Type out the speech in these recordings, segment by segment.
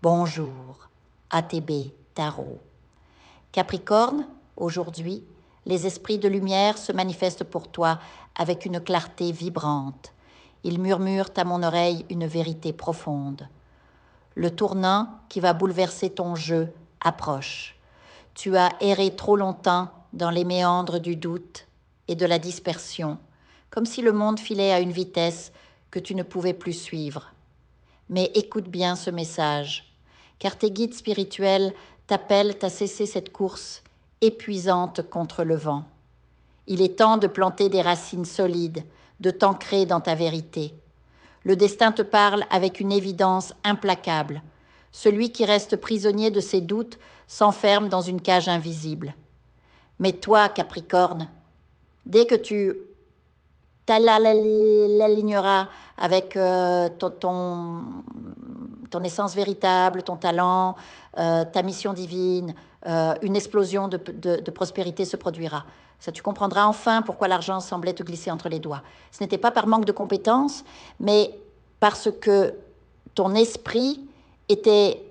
Bonjour, ATB Tarot. Capricorne, aujourd'hui, les esprits de lumière se manifestent pour toi avec une clarté vibrante. Ils murmurent à mon oreille une vérité profonde. Le tournant qui va bouleverser ton jeu approche. Tu as erré trop longtemps dans les méandres du doute et de la dispersion, comme si le monde filait à une vitesse que tu ne pouvais plus suivre. Mais écoute bien ce message, car tes guides spirituels t'appellent à cesser cette course épuisante contre le vent. Il est temps de planter des racines solides, de t'ancrer dans ta vérité. Le destin te parle avec une évidence implacable. Celui qui reste prisonnier de ses doutes s'enferme dans une cage invisible. Mais toi, Capricorne, dès que tu t'aligneras avec ton essence véritable, ton talent, ta mission divine, une explosion de prospérité se produira. Ça, tu comprendras enfin pourquoi l'argent semblait te glisser entre les doigts. Ce n'était pas par manque de compétences, mais parce que ton esprit était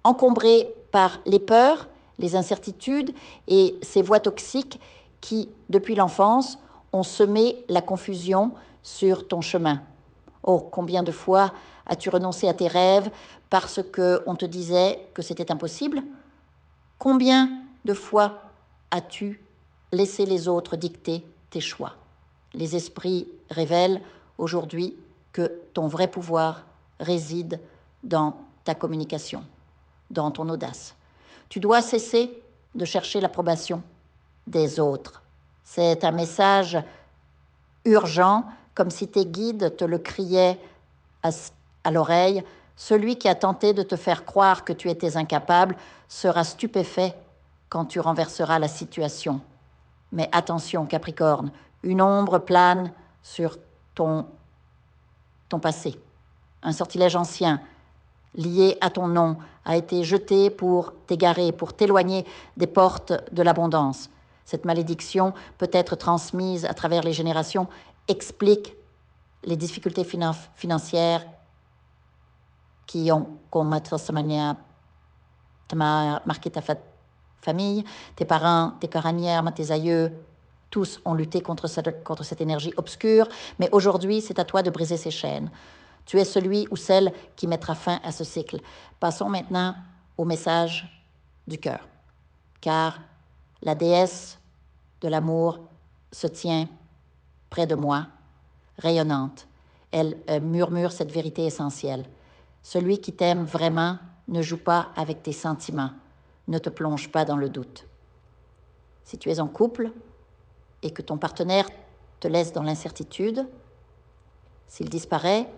encombré par les peurs, les incertitudes et ces voix toxiques qui, depuis l'enfance, ont semé la confusion sur ton chemin. Oh, combien de fois as-tu renoncé à tes rêves parce qu'on te disait que c'était impossible? Combien de fois as-tu laissé les autres dicter tes choix? Les esprits révèlent aujourd'hui que ton vrai pouvoir réside dans ta communication, dans ton audace. Tu dois cesser de chercher l'approbation des autres. C'est un message urgent, comme si tes guides te le criaient à l'oreille. Celui qui a tenté de te faire croire que tu étais incapable sera stupéfait quand tu renverseras la situation. Mais attention, Capricorne, une ombre plane sur ton passé. Un sortilège ancien, lié à ton nom, a été jeté pour t'égarer, pour t'éloigner des portes de l'abondance. Cette malédiction peut être transmise à travers les générations, explique les difficultés financières qui ont marqué ta famille, tes parents, tes coranières, tes aïeux, tous ont lutté contre cette énergie obscure, mais aujourd'hui, c'est à toi de briser ces chaînes. Tu es celui ou celle qui mettra fin à ce cycle. Passons maintenant au message du cœur, car la déesse de l'amour se tient près de moi, rayonnante. Elle murmure cette vérité essentielle. Celui qui t'aime vraiment ne joue pas avec tes sentiments, ne te plonge pas dans le doute. Si tu es en couple et que ton partenaire te laisse dans l'incertitude, s'il disparaît,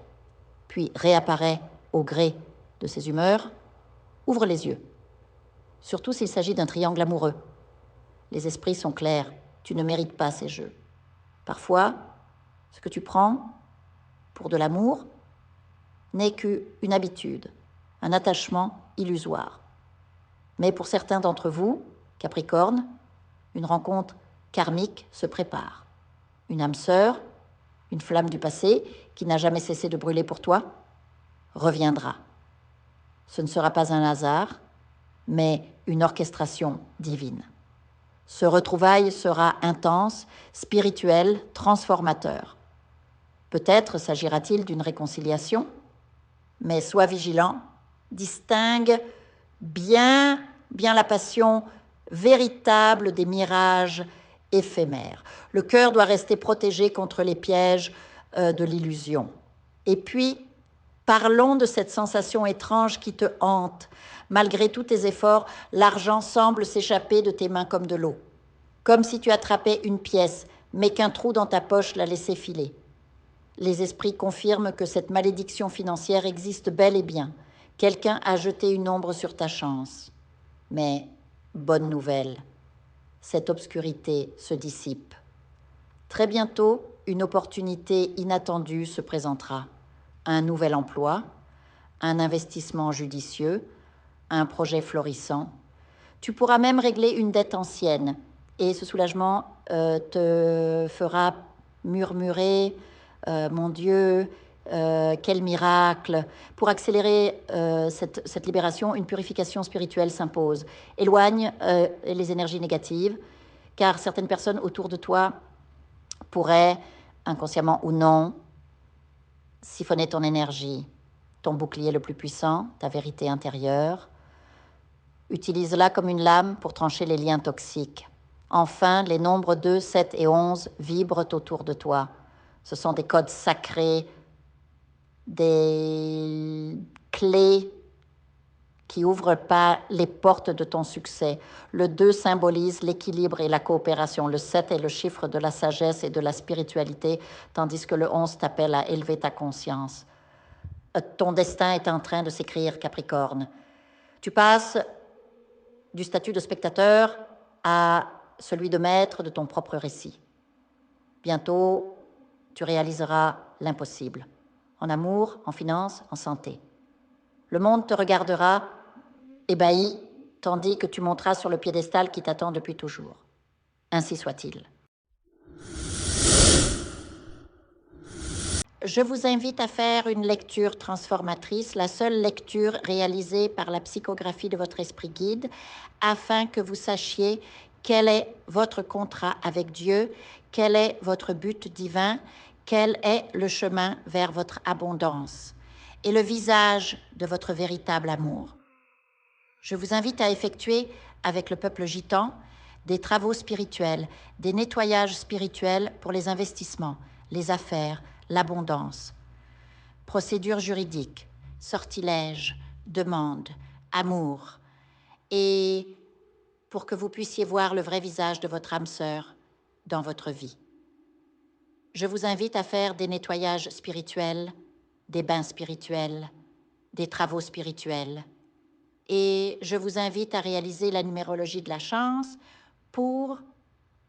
puis réapparaît au gré de ses humeurs, ouvre les yeux. Surtout s'il s'agit d'un triangle amoureux. Les esprits sont clairs, tu ne mérites pas ces jeux. Parfois, ce que tu prends pour de l'amour n'est qu'une habitude, un attachement illusoire. Mais pour certains d'entre vous, Capricorne, une rencontre karmique se prépare. Une âme sœur, une flamme du passé qui n'a jamais cessé de brûler pour toi, reviendra. Ce ne sera pas un hasard, mais une orchestration divine. Ce retrouvaille sera intense, spirituel, transformateur. Peut-être s'agira-t-il d'une réconciliation, mais sois vigilant, distingue bien la passion véritable des mirages éphémères. Le cœur doit rester protégé contre les pièges de l'illusion. Et puis, parlons de cette sensation étrange qui te hante. Malgré tous tes efforts, l'argent semble s'échapper de tes mains comme de l'eau. Comme si tu attrapais une pièce, mais qu'un trou dans ta poche la laissait filer. Les esprits confirment que cette malédiction financière existe bel et bien. Quelqu'un a jeté une ombre sur ta chance. Mais, bonne nouvelle, cette obscurité se dissipe. Très bientôt, une opportunité inattendue se présentera. Un nouvel emploi, un investissement judicieux, un projet florissant. Tu pourras même régler une dette ancienne et ce soulagement te fera murmurer « Mon Dieu, quel miracle. Pour accélérer cette libération, une purification spirituelle s'impose. Éloigne les énergies négatives, car certaines personnes autour de toi pourraient, inconsciemment ou non, siphonner ton énergie, ton bouclier le plus puissant, ta vérité intérieure. Utilise-la comme une lame pour trancher les liens toxiques. Enfin, les nombres 2, 7 et 11 vibrent autour de toi. Ce sont des codes sacrés, des clés qui n'ouvrent pas les portes de ton succès. Le 2 symbolise l'équilibre et la coopération. Le 7 est le chiffre de la sagesse et de la spiritualité, tandis que le 11 t'appelle à élever ta conscience. Ton destin est en train de s'écrire, Capricorne. Tu passes du statut de spectateur à celui de maître de ton propre récit. Bientôt, tu réaliseras l'impossible, en amour, en finance, en santé. Le monde te regardera ébahi, tandis que tu monteras sur le piédestal qui t'attend depuis toujours. Ainsi soit-il. Je vous invite à faire une lecture transformatrice, la seule lecture réalisée par la psychographie de votre esprit guide, afin que vous sachiez quel est votre contrat avec Dieu, quel est votre but divin, quel est le chemin vers votre abondance et le visage de votre véritable amour. Je vous invite à effectuer avec le peuple gitan des travaux spirituels, des nettoyages spirituels pour les investissements, les affaires, l'abondance. Procédures juridiques, sortilèges, demandes, amour. Et pour que vous puissiez voir le vrai visage de votre âme sœur dans votre vie. Je vous invite à faire des nettoyages spirituels, des bains spirituels, des travaux spirituels. Et je vous invite à réaliser la numérologie de la chance pour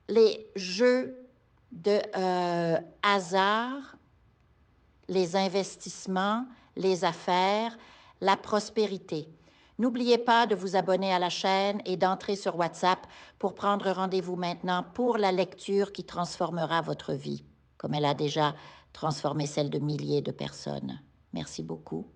les jeux de hasard, les investissements, les affaires, la prospérité. N'oubliez pas de vous abonner à la chaîne et d'entrer sur WhatsApp pour prendre rendez-vous maintenant pour la lecture qui transformera votre vie, comme elle a déjà transformé celle de milliers de personnes. Merci beaucoup.